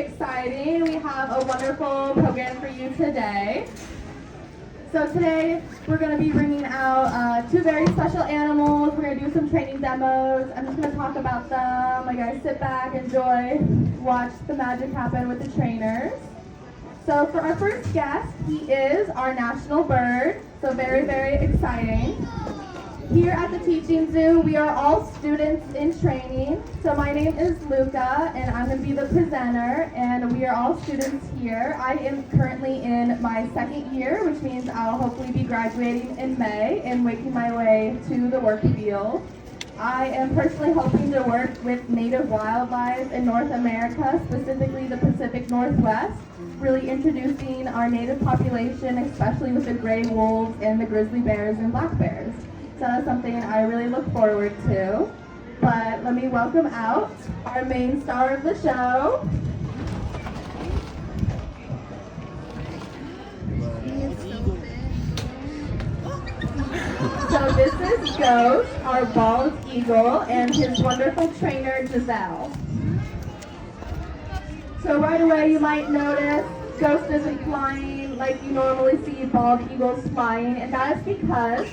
exciting. We have a wonderful program for you today. So today we're going to be bringing out two very special animals. We're going to do some training demos. I'm just going to talk about them. You guys sit back, enjoy, watch the magic happen with the trainers. So for our first guest, he is our national bird. So very, very exciting. Here at the Teaching Zoo, we are all students in training. So my name is Luca, and I'm going to be the presenter, and we are all students here. I am currently in my second year, which means I'll hopefully be graduating in May and making my way to the work field. I am personally hoping to work with native wildlife in North America, specifically the Pacific Northwest, really introducing our native population, especially with the gray wolves and the grizzly bears and black bears. So that's something I really look forward to. But let me welcome out our main star of the show. So this is Ghost, our bald eagle, and his wonderful trainer, Giselle. So right away you might notice Ghost isn't flying like you normally see bald eagles flying, and that is because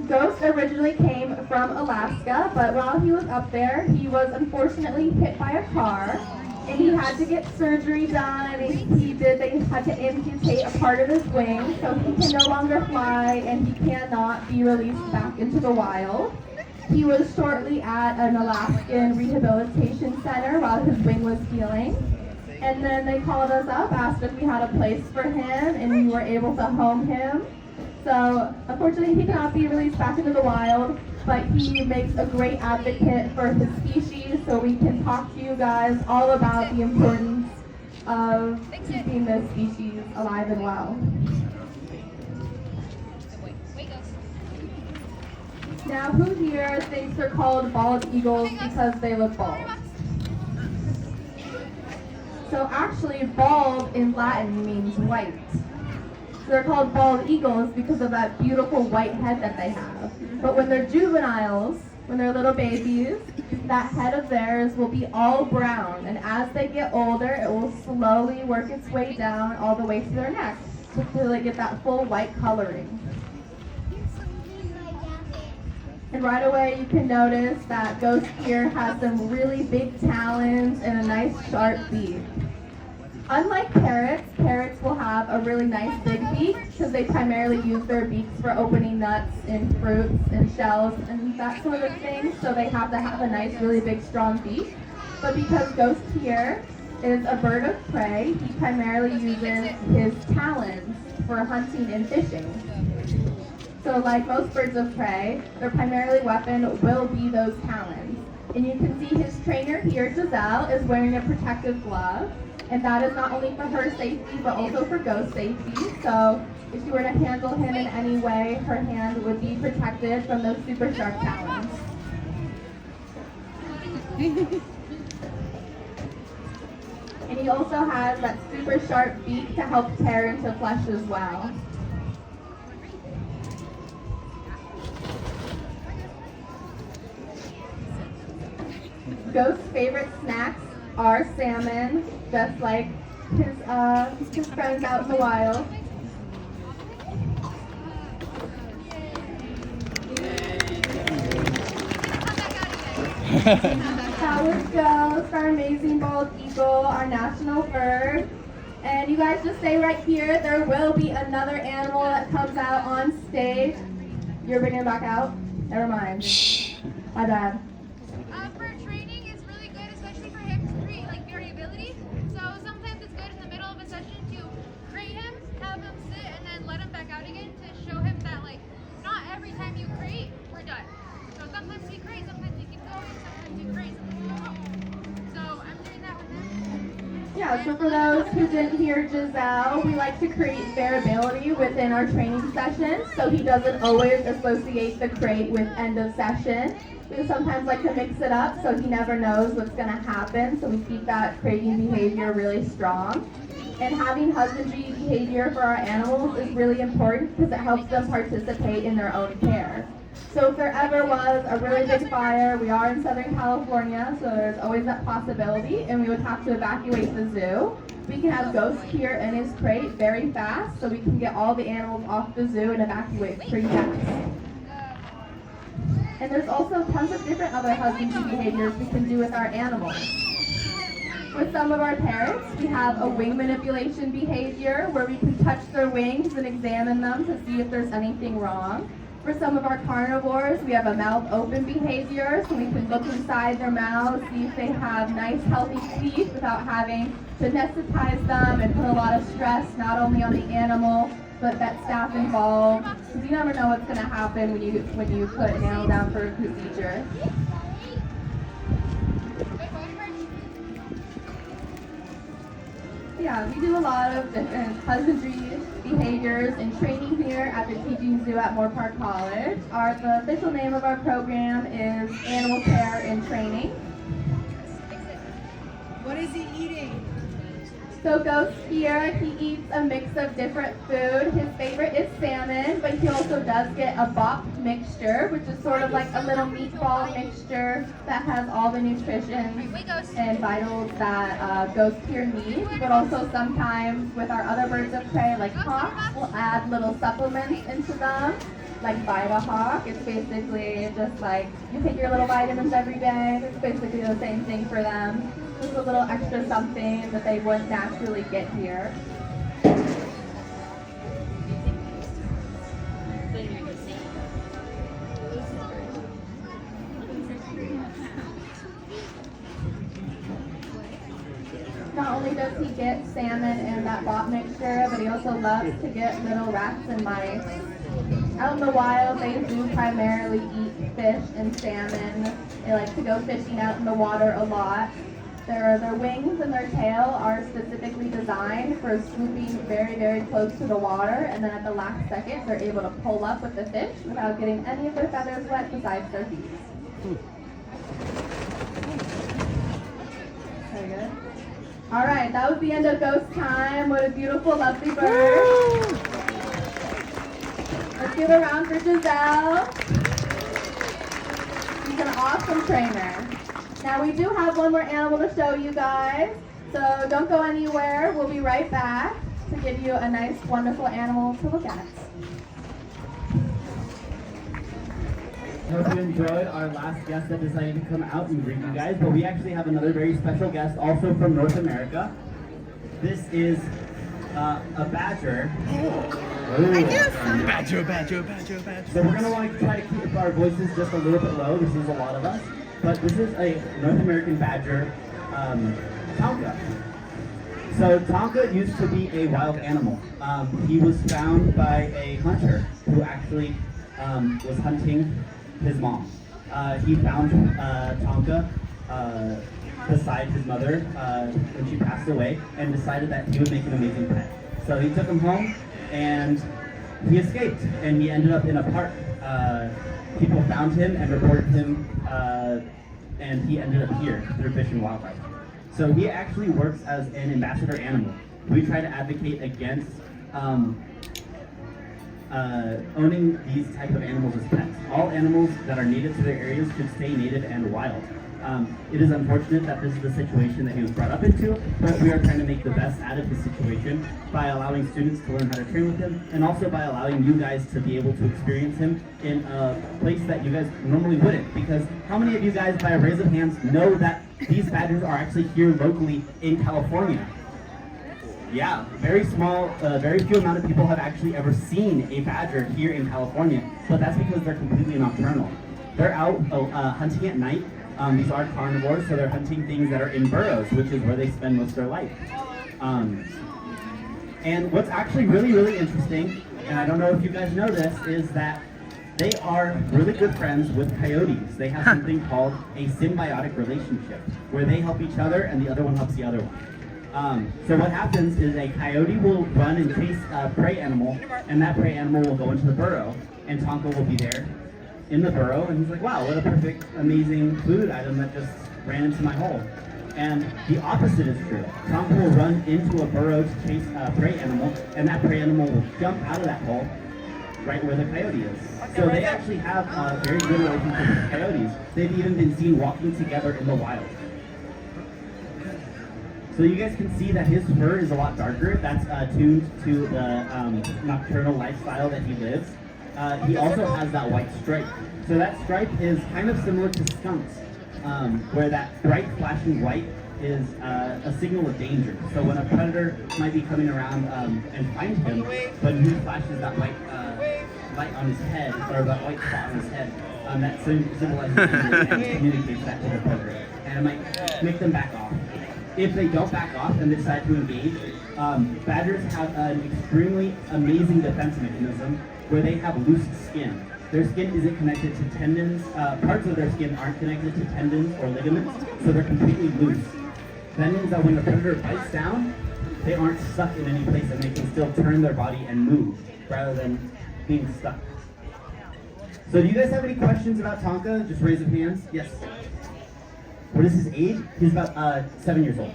Ghost originally came from Alaska, but while he was up there, he was unfortunately hit by a car, and he had to get surgery done, and they had to amputate a part of his wing, so he can no longer fly, and he cannot be released back into the wild. He was shortly at an Alaskan rehabilitation center while his wing was healing, and then they called us up, asked if we had a place for him, and we were able to home him. So, unfortunately, he cannot be released back into the wild, but he makes a great advocate for his species, so we can talk to you guys all about the importance of keeping this species alive and well. Now, who here thinks they're called bald eagles because they look bald? So actually, bald in Latin means white. They're called bald eagles because of that beautiful white head that they have. But when they're juveniles, when they're little babies, that head of theirs will be all brown. And as they get older, it will slowly work its way down all the way to their neck until they get that full white coloring. And right away you can notice that Ghost here has some really big talons and a nice sharp beak. Unlike parrots, parrots will have a really nice big beak because they primarily use their beaks for opening nuts and fruits and shells and that sort of thing, so they have to have a nice, really big, strong beak. But because Ghost here is a bird of prey, he primarily uses his talons for hunting and fishing. So like most birds of prey, their primarily weapon will be those talons. And you can see his trainer here, Giselle, is wearing a protective glove. And that is not only for her safety, but also for Ghost safety. So if you were to handle him in any way, her hand would be protected from those super sharp talons. And he also has that super sharp beak to help tear into flesh as well. Ghost's favorite snacks are salmon, just like his friends out in the wild. That was Ghost, our amazing bald eagle, our national bird. And you guys just stay right here. There will be another animal that comes out on stage. You're bringing it back out? Never mind. My bad. For training, it's really good, especially for him to create like variability. So sometimes it's good in the middle of a session to crate him, have him sit, and then let him back out again to show him that like not every time you crate, we're done. So sometimes we crate, sometimes we keep going, sometimes we crate, sometimes we go. So I'm doing that with him. Yeah, so for those who didn't hear Giselle, we like to create variability within our training sessions, so he doesn't always associate the crate with end of session. We sometimes like to mix it up so he never knows what's going to happen, so we keep that crating behavior really strong. And having husbandry behavior for our animals is really important because it helps them participate in their own care. So if there ever was a really big fire, we are in Southern California, so there's always that possibility, and we would have to evacuate the zoo. We can have Ghost here in his crate very fast, so we can get all the animals off the zoo and evacuate pretty fast. And there's also tons of different other husbandry behaviors we can do with our animals. With some of our parrots, we have a wing manipulation behavior where we can touch their wings and examine them to see if there's anything wrong. For some of our carnivores, we have a mouth open behavior, so we can look inside their mouths, see if they have nice healthy teeth without having to anesthetize them and put a lot of stress not only on the animal, but vet staff involved. Because you never know what's going to happen when you put an animal down for a procedure. Yeah, we do a lot of different husbandry behaviors and training here at the Teaching Zoo at Moorpark College. The official name of our program is Animal Care and Training. What is he eating? So Ghost here, he eats a mix of different food. His favorite is salmon, but he also does get a bop mixture, which is sort of like a little meatball mixture that has all the nutrition and vitals that Ghost here needs. But also sometimes with our other birds of prey, like hawks, we'll add little supplements into them, like VitaHawk. It's basically just like you take your little vitamins every day. It's basically the same thing for them. Just a little extra something that they wouldn't naturally get here. Not only does he get salmon and that bot mixture, but he also loves to get little rats and mice. Out in the wild, they do primarily eat fish and salmon. They like to go fishing out in the water a lot. Their wings and their tail are specifically designed for swooping very, very close to the water, and then at the last second, they're able to pull up with the fish without getting any of their feathers wet besides their feet. Very good. All right, that was the end of Ghost time. What a beautiful, lovely bird. Let's give a round for Giselle. She's an awesome trainer. Now we do have one more animal to show you guys, so don't go anywhere. We'll be right back to give you a nice, wonderful animal to look at. I hope you enjoyed our last guest that decided to come out and greet you guys, but we actually have another very special guest also from North America. This is a badger. Badger. So we're going to want to try to keep our voices just a little bit low. This is a lot of us. But this is a North American badger, Tonka. So Tonka used to be a wild animal. He was found by a hunter who actually was hunting his mom. He found Tonka beside his mother when she passed away and decided that he would make an amazing pet. So he took him home and he escaped and he ended up in a park. People found him and reported him, and he ended up here through Fish and Wildlife. So he actually works as an ambassador animal. We try to advocate against owning these type of animals as pets. All animals that are native to their areas should stay native and wild. It is unfortunate that this is the situation that he was brought up into, but we are trying to make the best out of his situation by allowing students to learn how to train with him, and also by allowing you guys to be able to experience him in a place that you guys normally wouldn't. Because how many of you guys, by a raise of hands, know that these badgers are actually here locally in California? Yeah, very small, very few amount of people have actually ever seen a badger here in California, but that's because they're completely nocturnal. They're out hunting at night. These are carnivores, so they're hunting things that are in burrows, which is where they spend most of their life. And what's actually really, really interesting, and I don't know if you guys know this, is that they are really good friends with coyotes. They have something called a symbiotic relationship, where they help each other and the other one helps the other one. So what happens is a coyote will run and chase a prey animal, and that prey animal will go into the burrow, and Tonka will be there in the burrow, and he's like, wow, what a perfect, amazing food item that just ran into my hole. And the opposite is true. Tonka will run into a burrow to chase a prey animal, and that prey animal will jump out of that hole right where the coyote is. So they actually have a very good relationship with coyotes. They've even been seen walking together in the wild. So you guys can see that his fur is a lot darker. That's tuned to the nocturnal lifestyle that he lives. He also has that white stripe. So that stripe is kind of similar to skunks, where that bright flashing white is a signal of danger. So when a predator might be coming around and find him, but he flashes that white light on his head, or that white spot on his head, that symbolizes danger and communicates that to the predator. And it might make them back off. If they don't back off and they decide to engage, badgers have an extremely amazing defense mechanism where they have loose skin. Their skin isn't connected to tendons. Parts of their skin aren't connected to tendons or ligaments, so they're completely loose. That means that when the predator bites down, they aren't stuck in any place and they can still turn their body and move rather than being stuck. So do you guys have any questions about Tonka? Just raise your hands. Yes. What is his age? He's about 7 years old.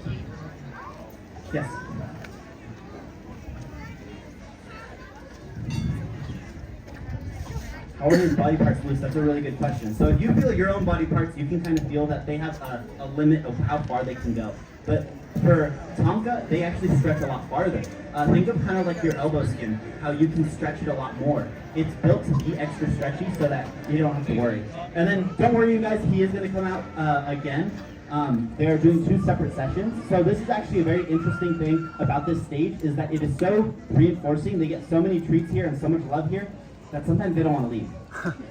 Yes. How are his body parts loose? That's a really good question. So if you feel your own body parts, you can kind of feel that they have a limit of how far they can go. But for Tonka, they actually stretch a lot farther. Think of kind of like your elbow skin, how you can stretch it a lot more. It's built to be extra stretchy so that you don't have to worry. And then, don't worry you guys, he is going to come out again. They're doing 2 separate sessions. So this is actually a very interesting thing about this stage, is that it is so reinforcing. They get so many treats here and so much love here that sometimes they don't want to leave.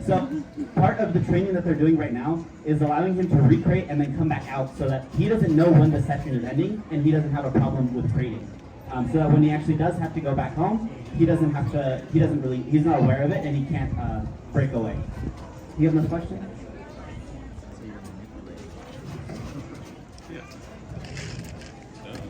So part of the training that they're doing right now is allowing him to recreate and then come back out so that he doesn't know when the session is ending and he doesn't have a problem with creating. So that when he actually does have to go back home, he's not aware of it and he can't break away. Do you have another question?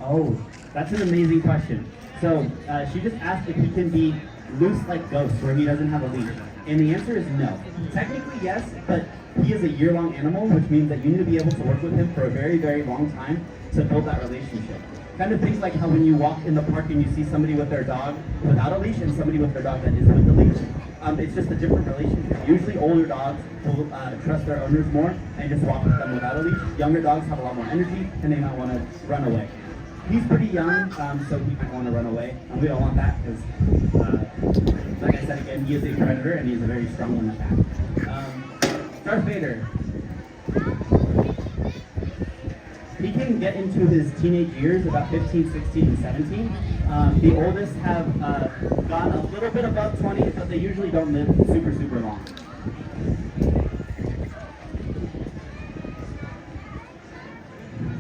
Oh, that's an amazing question. So she just asked if he can be loose like ghosts, where he doesn't have a leash. And the answer is no. Technically yes, but he is a year-long animal, which means that you need to be able to work with him for a very, very long time to build that relationship. Kind of things like how when you walk in the park and you see somebody with their dog without a leash and somebody with their dog that is with a leash. It's just a different relationship. Usually older dogs will trust their owners more and just walk with them without a leash. Younger dogs have a lot more energy and they might want to run away. He's pretty young, so he might want to run away. And we don't want that because, like I said again, he is a predator and he's a very strong one at that. Darth Vader. He can get into his teenage years, about 15, 16, and 17. The oldest have gone a little bit above 20, but they usually don't live super, super long.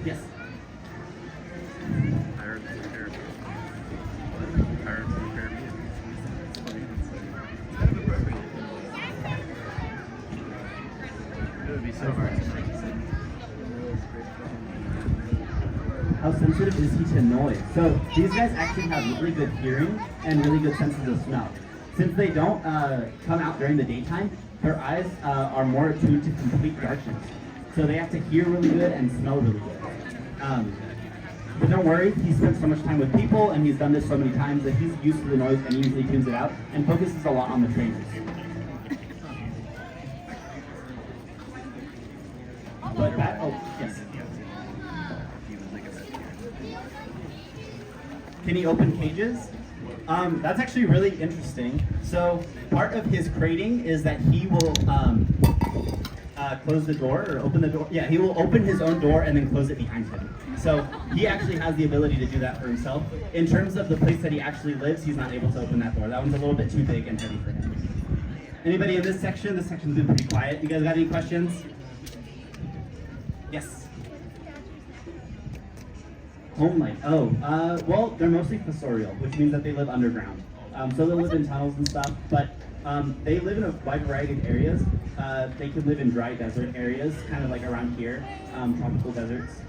Yes? How sensitive is he to noise? So these guys actually have really good hearing and really good senses of smell. Since they don't come out during the daytime, their eyes are more attuned to complete darkness. So they have to hear really good and smell really good. But don't worry, he spends so much time with people and he's done this so many times that he's used to the noise and he usually tunes it out and focuses a lot on the trainers. But that, oh, yes. Can he open cages? That's actually really interesting. So part of his crating is that he will close the door or open the door. Yeah, he will open his own door and then close it behind him. So he actually has the ability to do that for himself. In terms of the place that he actually lives, he's not able to open that door. That one's a little bit too big and heavy for him. Anybody in this section? This section's been pretty quiet. You guys got any questions? Yes. Home life. Oh, well, they're mostly fossorial, which means that they live underground. So they'll live in tunnels and stuff, but they live in a wide variety of areas. They can live in dry desert areas, kind of like around here, tropical deserts.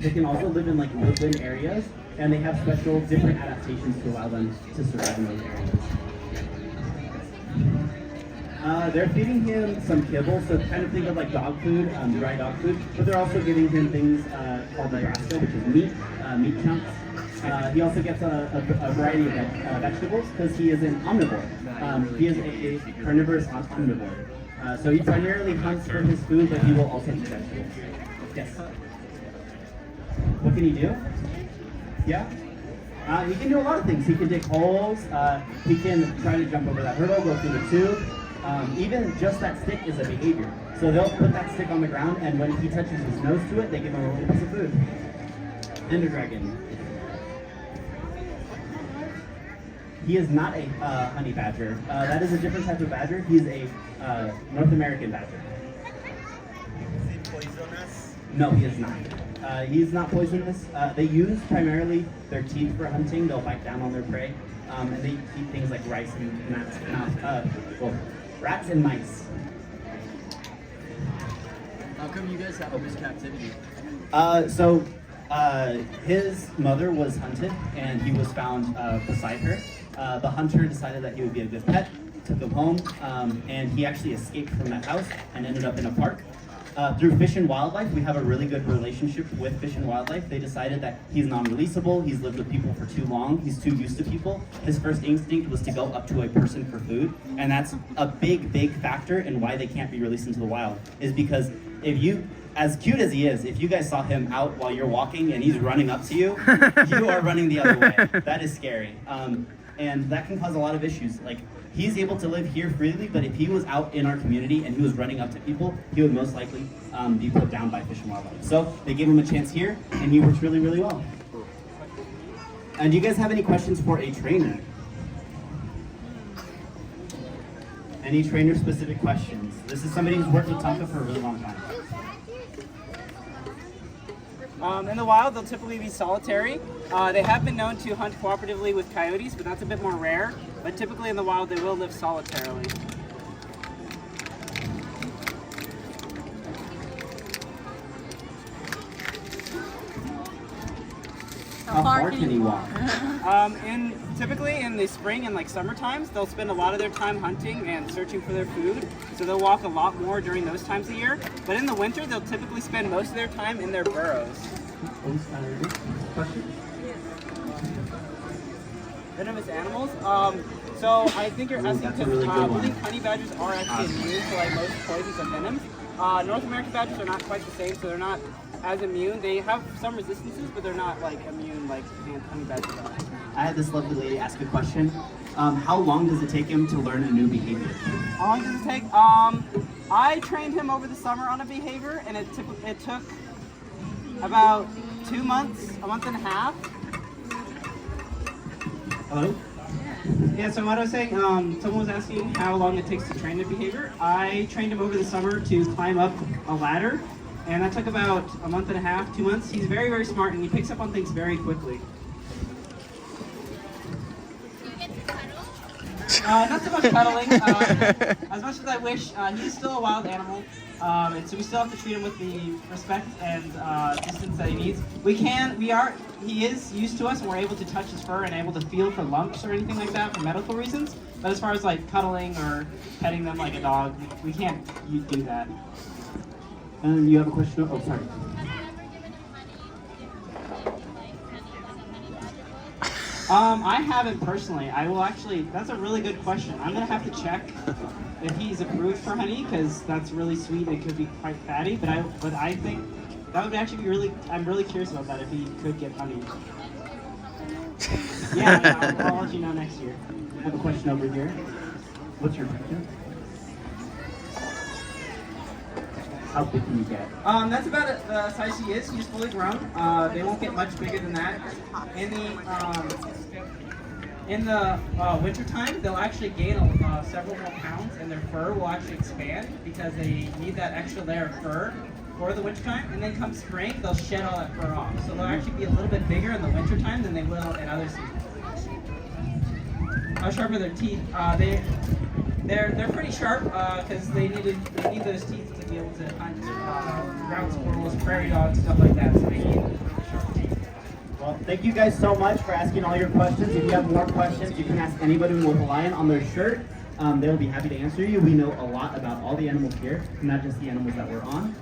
They can also live in like woodland areas, and they have special different adaptations to allow them to survive in those areas. They're feeding him some kibble, so kind of think of like dog food, dry dog food, but they're also giving him things called Nebraska, which is meat chunks. He also gets a variety of vegetables because he is an omnivore. He is a carnivorous omnivore. So he primarily hunts for his food, but he will also eat vegetables. Yes. What can he do? Yeah? He can do a lot of things. He can dig holes. He can try to jump over that hurdle, go through the tube. Even just that stick is a behavior. So they'll put that stick on the ground, and when he touches his nose to it, they give him a little piece of food. Ender dragon. He is not a honey badger. That is a different type of badger. He is a North American badger. Is he poisonous? No, he is not. He's not poisonous. They use primarily their teeth for hunting. They'll bite down on their prey, and they eat things like rice and rats and mice. How come you guys have him as captivity? His mother was hunted, and he was found beside her. The hunter decided that he would be a good pet, took him home, and he actually escaped from that house and ended up in a park. Through Fish and Wildlife, we have a really good relationship with Fish and Wildlife. They decided that he's non-releasable, he's lived with people for too long, he's too used to people. His first instinct was to go up to a person for food, and that's a big, big factor in why they can't be released into the wild, is because if you, as cute as he is, if you guys saw him out while you're walking and he's running up to you, you are running the other way. That is scary. And that can cause a lot of issues. Like, he's able to live here freely, but if he was out in our community and he was running up to people, he would most likely be put down by Fish and Wildlife. So they gave him a chance here, and he works really, really well. And do you guys have any questions for a trainer? Any trainer-specific questions? This is somebody who's worked with Tonka for a really long time. In the wild, they'll typically be solitary. They have been known to hunt cooperatively with coyotes, but that's a bit more rare. But typically in the wild, they will live solitarily. How far can he walk? Typically in the spring and like summer times, they'll spend a lot of their time hunting and searching for their food. So they'll walk a lot more during those times of year. But in the winter, they'll typically spend most of their time in their burrows. Question? Venomous animals. So I think you're asking that's a really good one. I think honey badgers are actually immune to like most poisons and venoms. North American badgers are not quite the same, so they're not as immune. They have some resistances, but they're not like immune like the honey badgers are. I had this lovely lady ask a question. How long does it take him to learn a new behavior? How long does it take? I trained him over the summer on a behavior, and it took about 2 months, a month and a half. Hello? Yeah, so what I was saying, someone was asking how long it takes to train the behavior. I trained him over the summer to climb up a ladder, and that took about a month and a half, 2 months. He's very, very smart, and he picks up on things very quickly. Not so much cuddling. As much as I wish, he's still a wild animal, and so we still have to treat him with the respect and distance that he needs. He is used to us, and we're able to touch his fur and able to feel for lumps or anything like that for medical reasons. But as far as like cuddling or petting them like a dog, we can't do that. And you have a question? Oh, sorry. I haven't personally. I will actually. That's a really good question. I'm gonna have to check if he's approved for honey, because that's really sweet. It could be quite fatty, but I think that would actually be really. I'm really curious about that if he could get honey. Yeah, I'll let you know next year. I have a question over here. What's your question? How big can you get? That's about the size he is. He's fully grown. They won't get much bigger than that. In the winter time, they'll actually gain several more pounds, and their fur will actually expand because they need that extra layer of fur for the winter time. And then come spring, they'll shed all that fur off. So they'll actually be a little bit bigger in the winter time than they will in other seasons. How sharp are their teeth? They're pretty sharp because they need those teeth to be able to hunt ground squirrels, prairie dogs, stuff like that. So they need sharp teeth. Well, thank you guys so much for asking all your questions. If you have more questions, you can ask anybody with a lion on their shirt. They'll be happy to answer you. We know a lot about all the animals here, not just the animals that we're on.